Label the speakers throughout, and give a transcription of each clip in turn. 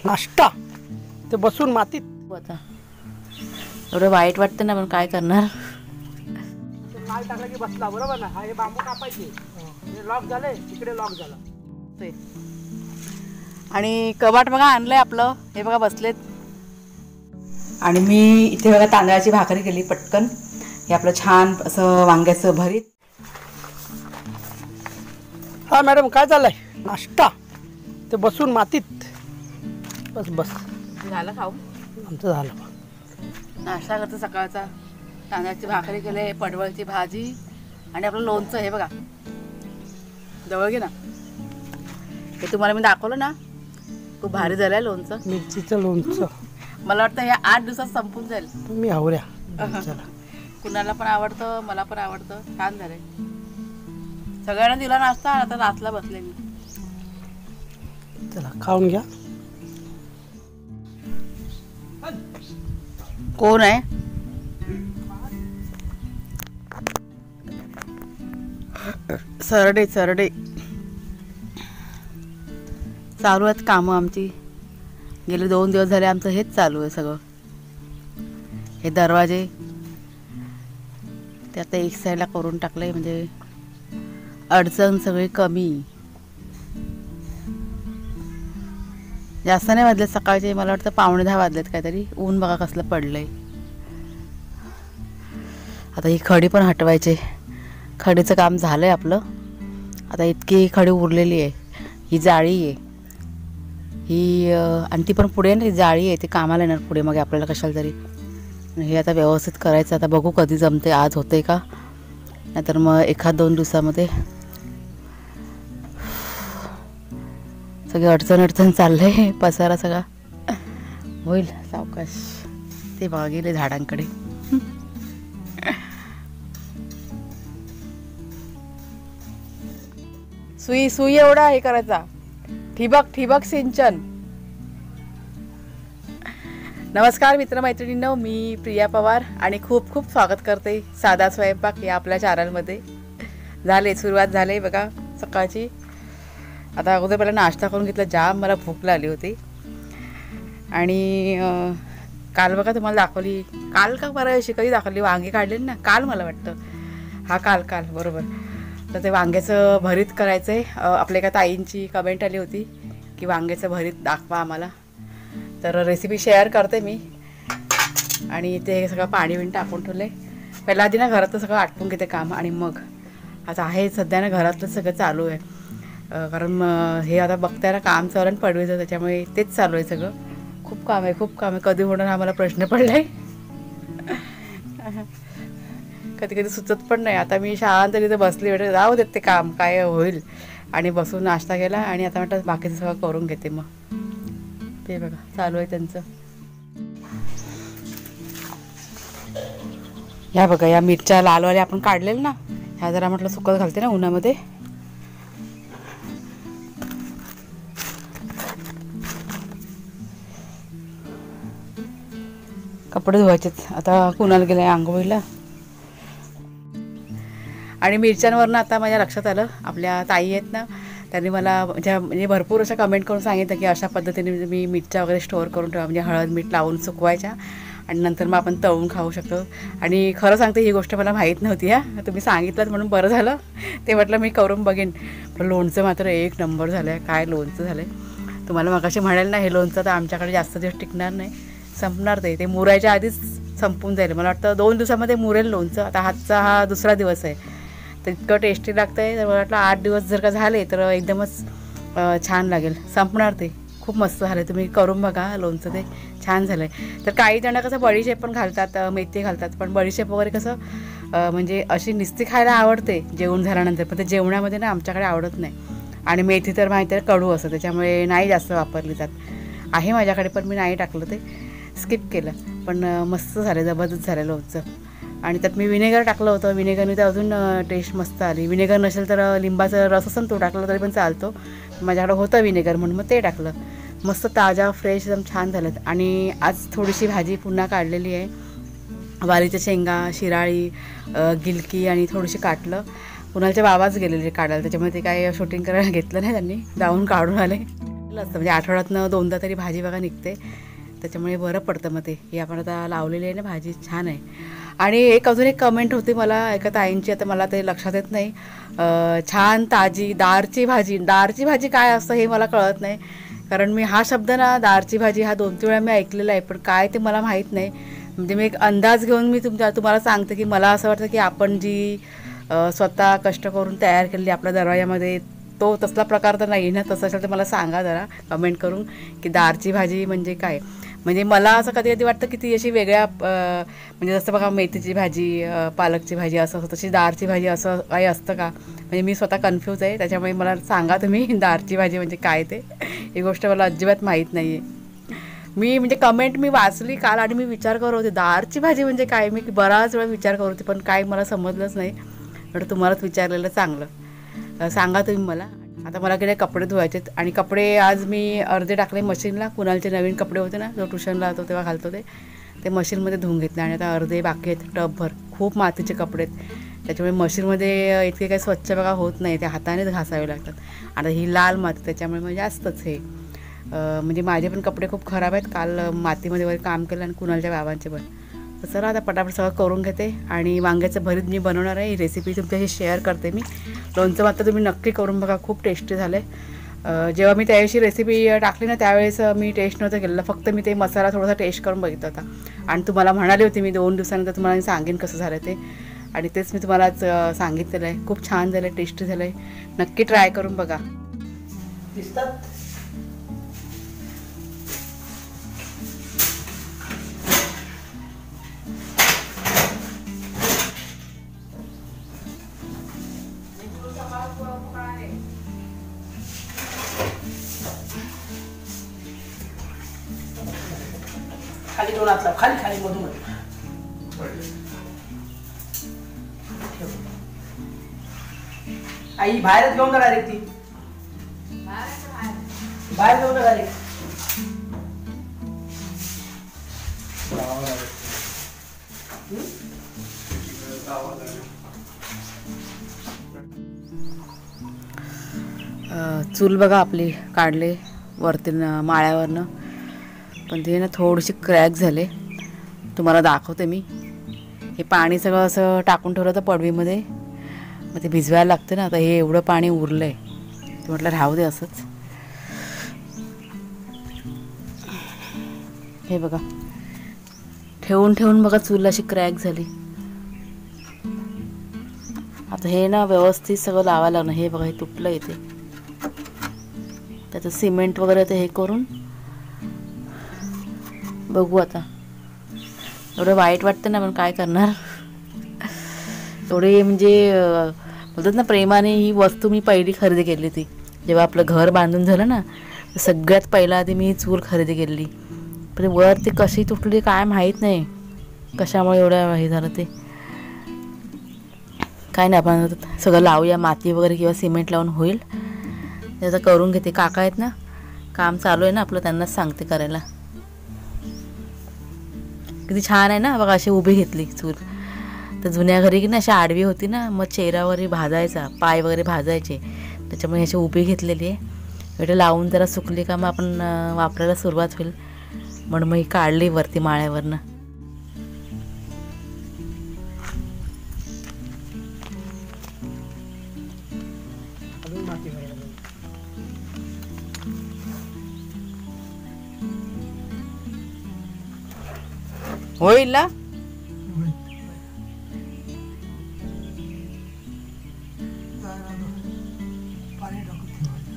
Speaker 1: नाश्ता ते बसून मातीत
Speaker 2: आता एवढं वाईट वाटतं ना, पण काय करणार.
Speaker 1: माल टाकला की बसला बरोबर ना. हे बांबू कापायचे, हे लॉक झाले, इकडे लॉक झाला
Speaker 2: ते. आणि कबाट बघा आणलंय आपलं, हे बघा बसलेत. आणि मी इथे बघा तांदळाची भाकरी केली पटकन. हे आपलं छान असं वांग्याचं भरीत.
Speaker 1: हा मॅडम काय चाललंय? नाश्ता ते बसून मातीत. बस बस
Speaker 2: झालं खाऊ.
Speaker 1: आमचं झालं.
Speaker 2: नाश्ता करतो सकाळचा. तांदळाची भाकरी केले, पडवळची भाजी आणि आपलं लोणचं. हे बघा जवळ घे ना. हे तुम्हाला मी दाखवलं ना, खूप भारी झालंय लोणचं.
Speaker 1: मिरचीचं लोणचं
Speaker 2: मला वाटतं हे 8 दिवसात संपून जाईल.
Speaker 1: तुम्ही आवड्या चला.
Speaker 2: कुणाला पण आवडतं, मला पण आवडतं. छान झालंय. सगळ्यांना दिला नाश्ता, आता नाचला बसले मी.
Speaker 1: चला खाऊन घ्या.
Speaker 2: कोण आहे? सरडे सरडे. चालू आहेत कामं आमची. गेले 2 दिवस झाले आमचं हेच चालू आहे सगळं. हे दरवाजे ते आता एक साईडला करून टाकले, म्हणजे अडचण सगळी कमी. जास्त नाही वाजलेत सकाळचे, मला वाटतं 9:45 वाजलेत काहीतरी. ऊन बघा कसलं पडलंय. आता ही खडी पण हटवायचे. खडीचं काम झालंय आपलं. आता इतकी खडी उरलेली आहे. ही जाळी आहे ही, आणि ती पण पुढे ना जाळी आहे, ती कामाला येणार पुढे मग आपल्याला कशाला तरी. हे आता व्यवस्थित करायचं. आता बघू कधी जमते, आज होते का, नाहीतर मग 1-2 दिवसामध्ये. सगळे अडचण चाललंय. पसारा सगळा होईल सावकाश. ते बघा गेले झाडांकडे. सुई एवढा हे करायचा. ठिबक सिंचन. नमस्कार मित्रमैत्रिणींनो, मी प्रिया पवार आणि खूप खूप स्वागत करते साधा स्वयंपाक या आपल्या चॅनलमध्ये. सुरुवात झाली बघा सकाळची. आता अगोदर पहिला नाश्ता करून घेतला. जाम मला भूक लागली होती. आणि काल बघा तुम्हाला दाखवली, काल का बरं कधी दाखवली, वांगे काढले ना काल मला वाटतं. हा काल बरोबर. तर ते वांग्याचं भरीत करायचं आहे. आपल्या एका ताईंची कमेंट आली होती की वांग्याचं भरीत दाखवा आम्हाला. तर रेसिपी शेअर करते मी. आणि ते सगळं पाणी टाकून ठेवले. पहिला आधी ना घरातलं सगळं आटपून घेते काम, आणि मग आता आहे सध्या ना घरातलं सगळं चालू आहे. कारण हे आता बघताय ना काम चालू आहे पडवेचं, त्याच्यामुळे तेच चालू आहे सगळं. खूप काम आहे. कधी होणार हा मला प्रश्न पडला आहे. कधी सुचत पण नाही. आता मी शांत तिथे बसली, वाटत जाऊ देत ते काम काय होईल, आणि बसून नाश्ता केला. आणि आता म्हटलं बाकीचं सगळं करून घेते. मग ते बघा चालू आहे त्यांचं. ह्या बघा या मिरच्या लालवाल्या आपण काढलेल्या ना, ह्या जरा म्हटलं सुकत घालते ना उन्हामध्ये. कपडे धुवायचेत. आता कुणाला गेलाय आंघोळीला. आणि मिरच्यांवरनं आता माझ्या लक्षात आलं, आपल्या ताई आहेत ना, त्यांनी मला म्हणजे भरपूर अशा कमेंट करून सांगितलं की अशा पद्धतीने मी मिरच्या वगैरे स्टोअर करून ठेवा, म्हणजे हळद मीठ लावून सुकवायच्या आणि नंतर मग आपण तळून खाऊ शकतो. आणि खरं सांगते ही गोष्ट मला माहीत नव्हती. तुम्ही सांगितलं म्हणून बरं झालं. ते म्हटलं मी करून बघेन. पण लोणचं मात्र 1 नंबर झालं आहे. काय लोणचं झालं आहे. तुम्हाला मगाशी म्हणाल ना, हे लोणचं तर आमच्याकडे जास्त दिवस टिकणार नाही, संपणार. ते मुरायच्या आधीच संपून जाईल. मला वाटतं 2 दिवसामध्ये मुरेल लोणचं. आता हा 2रा दिवस आहे. तर इतकं टेस्टी लागतं आहे. तर मला वाटलं 8 दिवस जर का झाले तर एकदमच छान लागेल. संपणार ते. खूप मस्त झालं. तुम्ही करून बघा लोणचं, ते छान झालं आहे. तर काही जण कसं बडीशेप पण घालतात, मेथी घालतात. पण बडीशेप वगैरे कसं म्हणजे अशी नुसती खायला आवडते जेवण झाल्यानंतर, पण ते जेवणामध्ये ना आमच्याकडे आवडत नाही. आणि मेथी तर माहिती आहे कडू असतं, त्याच्यामुळे नाही जास्त वापरली जात. आहे माझ्याकडे पण मी नाही टाकलं, ते स्किप केलं. पण मस्त झालं, जबरदस्त झालं लोणचं. आणि त्यात मी विनेगर टाकलं होतं. विनेगरने तर अजून टेस्ट मस्त आली. विनेगर नसेल तर लिंबाचा रस असेल तो टाकला तरी पण चालतो. माझ्याकडं होतं विनेगर म्हणून मग ते टाकलं. मस्त ताजा फ्रेश एकदम छान झालं. आणि आज थोडीशी भाजी पुन्हा काढलेली आहे. वालीच्या शेंगा, शिराळी, गिलकी आणि थोडीशी काटलं. कुणालच्या बाबाच गेलेले काढायला, त्याच्यामुळे ते काय शूटिंग करायला घेतलं नाही त्यांनी, जाऊन काढून आले. असतं म्हणजे आठवड्यातनं 2दा तरी भाजी बघा निघते, त्याच्यामुळे बरं पडतं. मग ते ही आपण आता लावलेली आहे ना भाजी, छान आहे. आणि अजून एक कमेंट होती मला एका ताईंची, आता मला ते लक्षात येत नाही. छान ताजी दारची भाजी. दारची भाजी काय असतं हे मला कळत नाही, कारण मी हा शब्द ना दारची भाजी हा 2-3 वेळा मी ऐकलेला आहे, पण काय ते मला माहीत नाही. म्हणजे मी एक अंदाज घेऊन मी तुम्हाला सांगते की मला असं वाटतं की आपण जी स्वतः कष्ट करून तयार केलेली आपल्या दरवाजामध्ये तो तसला प्रकार तर नाही ना. तसं असेल तर मला सांगा जरा कमेंट करून की दारची भाजी म्हणजे काय. म्हणजे मला असं कधी कधी वाटतं की ती अशी वेगळ्या म्हणजे जसं बघा मेथीची भाजी, पालकची भाजी असं असतं, तशी दारची भाजी असं काही असतं का. म्हणजे मी स्वतः कन्फ्यूज आहे, त्याच्यामुळे मला सांगा तुम्ही दारची भाजी म्हणजे काय ते. ही गोष्ट मला अजिबात माहीत नाही आहे. मी म्हणजे कमेंट मी वाचली काल आणि मी विचार करत होते दारची भाजी म्हणजे काय. मी बराच वेळा विचार करत होते पण काय मला समजलंच नाही. म्हटलं तुम्हालाच विचारलेलं चांगलं. सांगा तुम्ही मला. आता मला गेले कपडे धुवायचे आणि कपडे आज मी अर्धे टाकले मशीनला. कुणालचे नवीन कपडे होते ना, जो ट्युशनला होतो तेव्हा घालतो ते मशीनमध्ये धुवून घेतले आणि आता अर्धे बाकी आहेत टबभर. खूप मातीचे कपडे आहेत, त्याच्यामुळे मशीनमध्ये इतके काही स्वच्छ बघा होत नाही, ते हातानेच घासावे लागतात. आता ही लाल माती त्याच्यामुळे म्हणजे जास्तच हे म्हणजे माझे पण कपडे खूप खराब आहेत. काल मातीमध्ये वगैरे काम केलं आणि कुणालच्या बाबांचे पण. तर चला आता पटापट सगळं करून घेते आणि वांग्याचं भरीत मी बनवणार आहे. ही रेसिपी तुमच्याशी शेअर करते मी. लोणचं मात्र तुम्ही नक्की करून बघा, खूप टेस्टी झालं आहे. जेव्हा मी त्याविषयी रेसिपी टाकली ना त्यावेळेस मी टेस्ट नव्हतं केलेलं, फक्त मी ते मसाला थोडासा टेस्ट करून बघितला होता आणि तुम्हाला म्हणाले होते मी 2 दिवसानंतर तुम्हाला सांगेन कसं झालं ते. आणि तेच मी तुम्हालाच सांगितलेलं आहे. खूप छान झालं आहे, टेस्टी झालं आहे. नक्की ट्राय करून बघा.
Speaker 1: दिसतात खाली दोन हात लाव, खाली खाली मधून आई बाहेरच घेऊन जा डायरेक्ट. ती बाहेर घेऊन जा डायरेक्ट.
Speaker 2: चूल बघा आपली काढले वरती माळ्यावरनं, पण ते ना थोडीशी क्रॅक झाले. तुम्हाला दाखवते मी. हे पाणी सगळं असं टाकून ठेवलं होतं पडवीमध्ये, मग ते भिजवायला लागते ना. आता हे एवढं पाणी उरलं आहे, ते म्हटलं राहू दे असंच. हे बघा ठेवून ठेवून बघा चूल अशी क्रॅक झाली. आता हे ना व्यवस्थित सगळं लावायला लागणार. हे बघा हे तुटलं इथे, त्याचं सिमेंट वगैरे ते हे करून बघू. आता एवढं वाईट वाटतं ना, पण काय करणार. एवढे म्हणजे बोलतात ना प्रेमाने ही वस्तू मी पहिली खरेदी केली ती जेव्हा आपलं घर बांधून झालं ना, सगळ्यात पहिला आधी मी ही चूल खरेदी केली. पण वर ती कशी तुटली काय माहीत नाही, कशामुळे एवढं हे झालं ते काय नाही. आपण सगळं लावूया, माती वगैरे किंवा सिमेंट लावून होईल. त्याचं करून घेते. काका आहेत ना, काम चालू आहे ना आपलं, त्यांनाच सांगते करायला. किती छान आहे ना बघा. अशी उभी घेतली चूल. तर जुन्या घरी की ना अशी आडवी होती ना, मग चेहरा वगैरे भाजायचा, पाय वगैरे भाजायचे, त्याच्यामुळे अशी उभी घेतलेली आहे. एवढं लावून जरा सुकली का मग आपण वापरायला सुरुवात होईल, म्हणून मग ही काढली वरती माळ्यावरनं. होईल ना.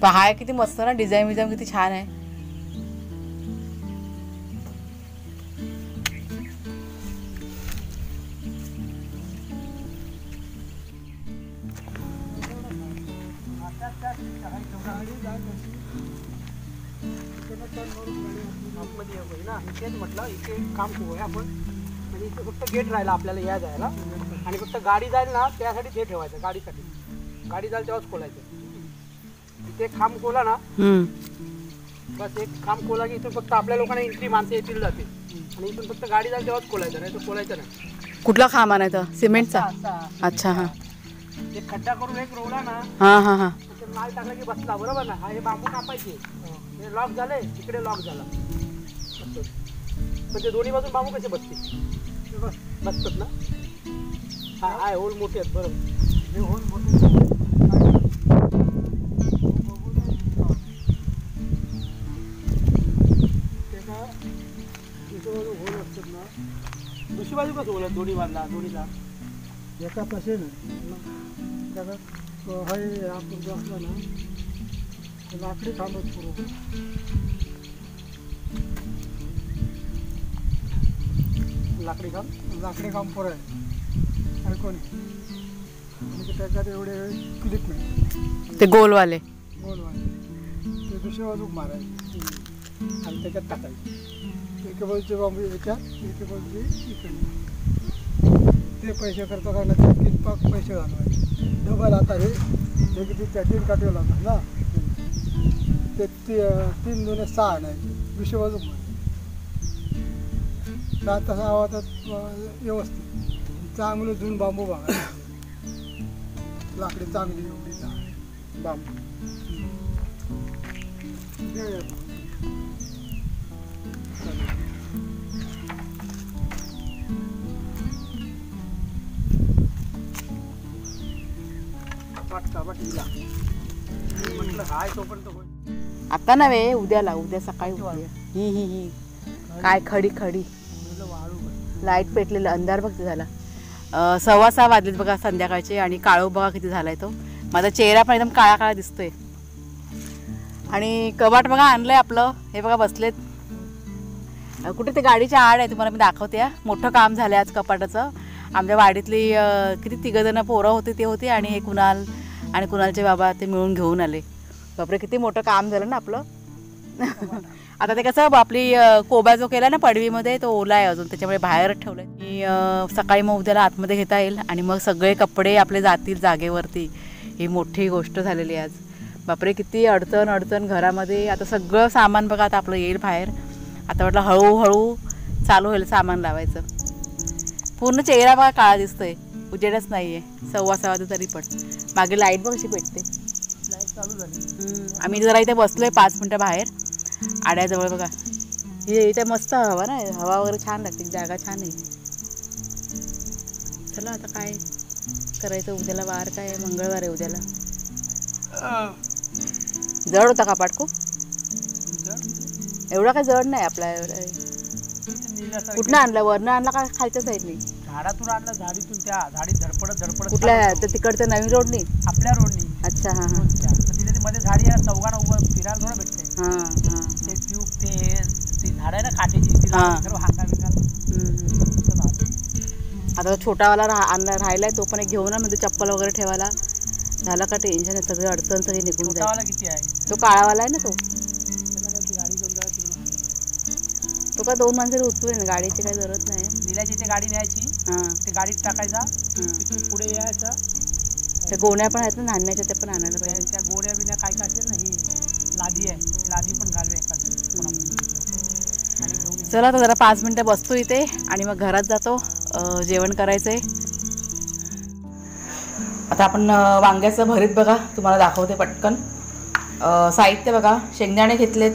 Speaker 2: पहा किती मस्त ना, डिझाईन विझाईन किती छान आहे.
Speaker 1: तेच म्हटलं इथे काम करूया आपण. म्हणजे इथे फक्त गेट राहिला आपल्याला या जायला, आणि फक्त गाडी जाईल ना त्यासाठी ते ठेवायचं. गाडीसाठी गाडी जाईल तेव्हाच खोलायचं. इथे खांब खोला ना, बस एक खांब खोला की इथून फक्त आपल्या लोकांना एंट्री, माणसं येतील जाते. आणि इथून फक्त गाडी जाईल तेव्हाच खोलायचं, नाही तर खोलायचं नाही.
Speaker 2: कुठला खांब आणायचा? सिमेंटचा? अच्छा. हां,
Speaker 1: एक खड्डा करून एक रोवला ना,
Speaker 2: हां हां हां,
Speaker 1: माल टाकला की बसला, बरोबर ना. हा हे बांबू कापायचे, हे लॉक झाले, इकडे लॉक झाला असं. पण ते दोन्ही बाजून बांबू कसे बसते? बसतात ना. हा आहे, होल मोठे आहेत बरोबर. हे होल मोठे होल असतात ना. दुसरी बाजू कसं होल दोन्ही बांधला दोन्हीला एका तसे ना त्याला हे आपण जो असला ना लाकडी थांबत पुरवतो. लाकडी काम पुरं आहे ऐकून. म्हणजे त्याच्यात एवढे क्लिप नाही
Speaker 2: ते गोलवाले
Speaker 1: ते दुसऱ्या बाजूक मारायचे आणि त्याच्यात टाकायचे. एके बाजूचे बांबू याच्यात, एके बाजूचे इकडे. ते पैसे करता कारण त्यात कितपाक पैसे घालवायचे डबल. आता हे किती त्या 3 काठीवर लागतात ना, ते 3 2 6 आणायचे दुसऱ्या बाजूक मारायचे. 7 तास आवाजात व्यवस्थित चांगलं जुन बांबू बघायचे. लाकडी चांगली एवढी बांबू म्हटलं हाय तोपर्यंत होईल.
Speaker 2: आता नव्हे, उद्याला, उद्या सकाळी उद्या. ही काय खडी
Speaker 1: वाळू
Speaker 2: लाईट पेटलेलं, अंधार बघ झाला. 6:15 वाजलेत बघा संध्याकाळचे. आणि काळो बघा किती झालाय तो. माझा चेहरा पण एकदम काळा काळा दिसतोय. आणि कबाट बघा आणलंय आपलं. हे बघा बसलेत कुठे, ते गाडीच्या आड आहे, तुम्हाला मी दाखवते. मोठं काम झालंय आज कपाटाचं. आमच्या वाडीतली किती 3 जण पोरं होती ते होती, आणि हे कुणाल आणि कुणालचे बाबा ते मिळून घेऊन आले. बापरे किती मोठं काम झालं ना आपलं. आता ते कसं आपली कोबा जो केला ना पडवीमध्ये तो ओला आहे अजून, त्याच्यामुळे बाहेरच ठेवलं आहे. सकाळी मग उद्याला आतमध्ये घेता येईल आणि मग सगळे कपडे आपले जातील जागेवरती. ही मोठी गोष्ट झालेली आहे आज. बापरे किती अडचण घरामध्ये. आता सगळं सामान बघा आता आपलं येईल बाहेर. आता म्हटलं हळूहळू चालू होईल सामान लावायचं. पूर्ण चेहरा बघा काळा दिसतोय, उजेडच नाही आहे. 6:15 तरी पण. मागे लाईट बघ कशी पेटते.
Speaker 1: लाईट चालू झाली.
Speaker 2: आम्ही जरा इथे बसलोय 5 मिनटं बाहेर आड्याजवळ बघा. इथे मस्त हवा ना, हवा वगैरे छान लागते, जागा छान आहे. चला आता काय करायचं. उद्याला वार काय आहे? मंगळवार आहे उद्याला. जड होता कपाट खूप. एवढा काय जड नाही आपला. कुठनं आणला? वरनं आणला का खालच्या साईडनी?
Speaker 1: झाडातून आणला, झाडीतून. त्या झाडीत धडपडत
Speaker 2: कुठल्या? तर तिकडचं नवीन रोडनी?
Speaker 1: आपल्या रोडनी.
Speaker 2: अच्छा. हां
Speaker 1: तिथे ते मध्ये झाडी आहे, चौघांना उभं फिरायला थोडं भेटते.
Speaker 2: हां.
Speaker 1: ते ट्यूब ते झाड आहे ना काटेची, ती सर्व हांगा बिंगा.
Speaker 2: आता छोटावाला राहिलाय तो पण एक घेऊन ना, म्हणजे चप्पल वगैरे ठेवायला. झाला का टेन्शन आहे, सगळी अडचण सगळी निघून जाईल.
Speaker 1: किती आहे
Speaker 2: तो काळावाला आहे ना तो.
Speaker 1: गाडी घेऊन जायची.
Speaker 2: तो का 2 माणसाला उचलून गाडीची काही गरज नाही.
Speaker 1: निलाची ते गाडी न्यायची.
Speaker 2: हां.
Speaker 1: ते गाडीत टाकायचा. तिथून पुढे यायचं.
Speaker 2: त्या गोण्या पण आहेत ना धान्याच्या, ते पण आणायला पाहिजे.
Speaker 1: त्या गोण्या बिण्या काय काय असेल ना, ही लादी आहे, लादी पण घालवे एखादी.
Speaker 2: चला आता जरा 5 मिनटं बसतो इथे आणि मग घरात जातो. जेवण करायचंय. आता आपण वांग्याचं भरीत बघा तुम्हाला दाखवते पटकन. साहित्य बघा, शेंगदाणे घेतलेत,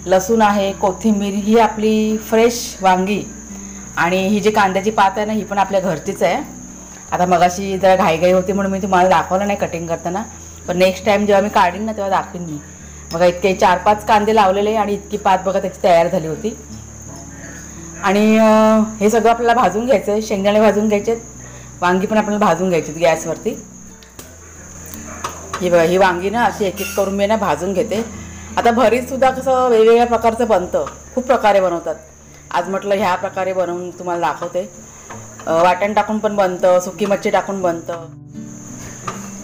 Speaker 2: लसूण आहे, कोथिंबीर, ही आपली फ्रेश वांगी, आणि ही जी कांद्याची पात आहे ना ही पण आपल्या घरचीच आहे. आता मगाशी जरा घाईघाई होती म्हणून मी तुम्हाला दाखवलं नाही कटिंग करताना, पण नेक्स्ट टाईम जेव्हा मी काढीन ना तेव्हा दाखवीन मी. बघा इतके 4-5 कांदे लावलेले आणि इतकी पात बघा त्याची तयार झाली होती. आणि हे सगळं आपल्याला भाजून घ्यायचं आहे. शेंगदाणे भाजून घ्यायचे, वांगी पण आपल्याला भाजून घ्यायची गॅसवरती. ही बघा ही वांगी ना अशी एक एक करून मी ना भाजून घेते. आता भरीतसुद्धा कसं वेगवेगळ्या प्रकारचं बनतं, खूप प्रकारे बनवतात. आज म्हटलं ह्या प्रकारे बनवून तुम्हाला दाखवते. वाटण टाकून पण बनतं, सुकी मच्छी टाकून बनतं.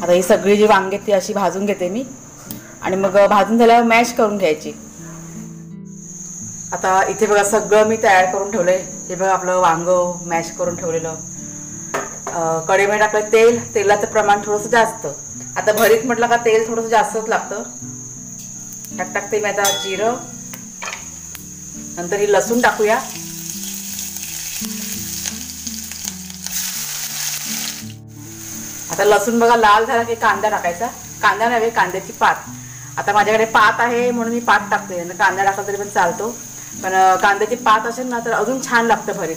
Speaker 2: आता ही सगळी जी वांगी ती अशी भाजून घेते मी, आणि मग भाजून झाल्यावर मॅश करून घ्यायची. आता इथे बघा सगळं मी तयार करून ठेवलं आहे. हे बघा आपलं वांगं मॅश करून ठेवलेलं. कढईमध्ये टाकलं तेलाचं प्रमाण थोडंसं जास्त. आता भरीत म्हटलं का तेल थोडंसं जास्तच लागतं. टाकते मी आता जिरं, नंतर ही लसूण टाकूया. आता लसूण बघा लाल झाला की कांदा टाकायचा. कांदा नव्हे, कांद्याची पात. आता माझ्याकडे पात आहे म्हणून मी पात टाकते, कांदा टाकला तरी पण चालतो, पण कांद्याची पात असेल ना तर अजून छान लागतं भरीत.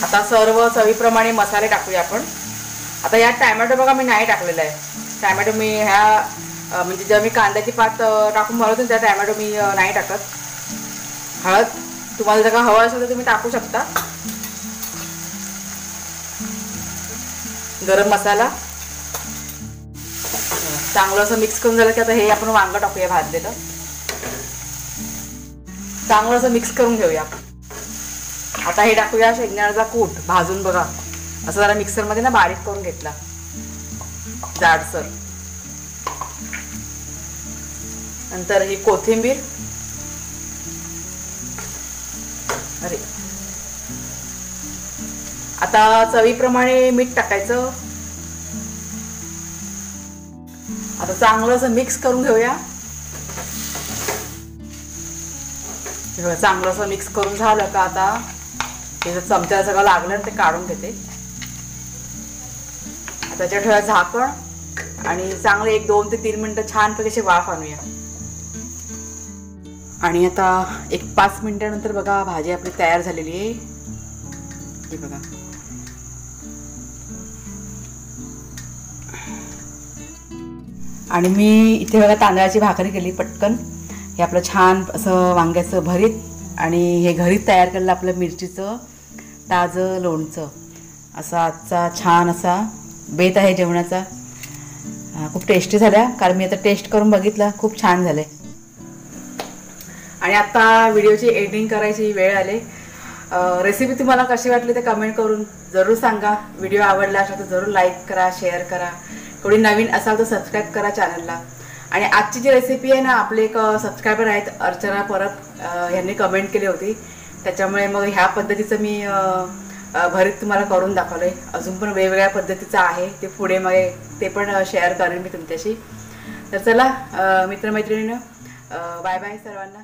Speaker 2: आता सर्व चवीप्रमाणे मसाले टाकूया आपण. आता यात टॅमॅटो बघा मी नाही टाकलेला आहे. टॅमॅटो मी ह्या म्हणजे जेव्हा मी कांद्याची पात टाकून भरवतो त्या टॅमॅटो मी नाही टाकत. हळद तुम्हाला जर का हवं असेल तर तुम्ही टाकू शकता. गरम मसाला चांगलं असं मिक्स करून झालं की आता हे आपण वांग टाकूया भाजलेलं. चांगलं असं मिक्स करून घेऊया. आता हे टाकूया शेंगदाण्याचा कूट भाजून बघा, असं जरा मिक्सरमध्ये ना बारीक करून घेतला जाडसर. नंतर ही कोथिंबीर, अरे आता चवीप्रमाणे मीठ टाकायचं. आता चांगलं असं मिक्स करून घेऊया. चांगलं असं मिक्स करून झालं का आता हे चमच्याला सगळं लागलं ते काढून घेते. त्याच्यात ठेवा झाकण आणि चांगलं 1-2 ते 3 मिनिटं छानपैकी अशी वाफ आणूया. आणि आता 1-5 मिनिटानंतर बघा भाजी आपली तयार झालेली आहे. हे बघा आणि मी इथे बघा तांदळाची भाकरी केली पटकन. हे आपलं छान असं वांग्याचं भरीत आणि हे घरी तयार केलेलं आपलं मिरचीचं ताजं लोणचं. असा आजचा छान असा बेत आहे जेवणाचा. खूप टेस्टी झाल्या, कारण मी आता टेस्ट करून बघितला, खूप छान झाले. आणि आता व्हिडिओची एडिटिंग करायची वेळ आली. रेसिपी तुम्हाला कशी वाटली ते कमेंट करून जरूर सांगा. व्हिडिओ आवडला असेल तर जरूर लाईक करा, शेअर करा. कोणी नवीन असाल तर सबस्क्राईब करा चॅनलला. आणि आजची जी रेसिपी आहे ना, आपले एक सबस्क्रायबर आहेत अर्चना परब, यांनी कमेंट केली होती, त्याच्यामुळे मग ह्या पद्धतीचं मी भरीत तुम्हाला करून दाखवलं आहे. अजून पण वेगवेगळ्या पद्धतीचं आहे ते पुढे मग ते पण शेअर करेन मी तुमच्याशी. तर चला मित्रमैत्रिणींनो, बाय बाय सर्वांना.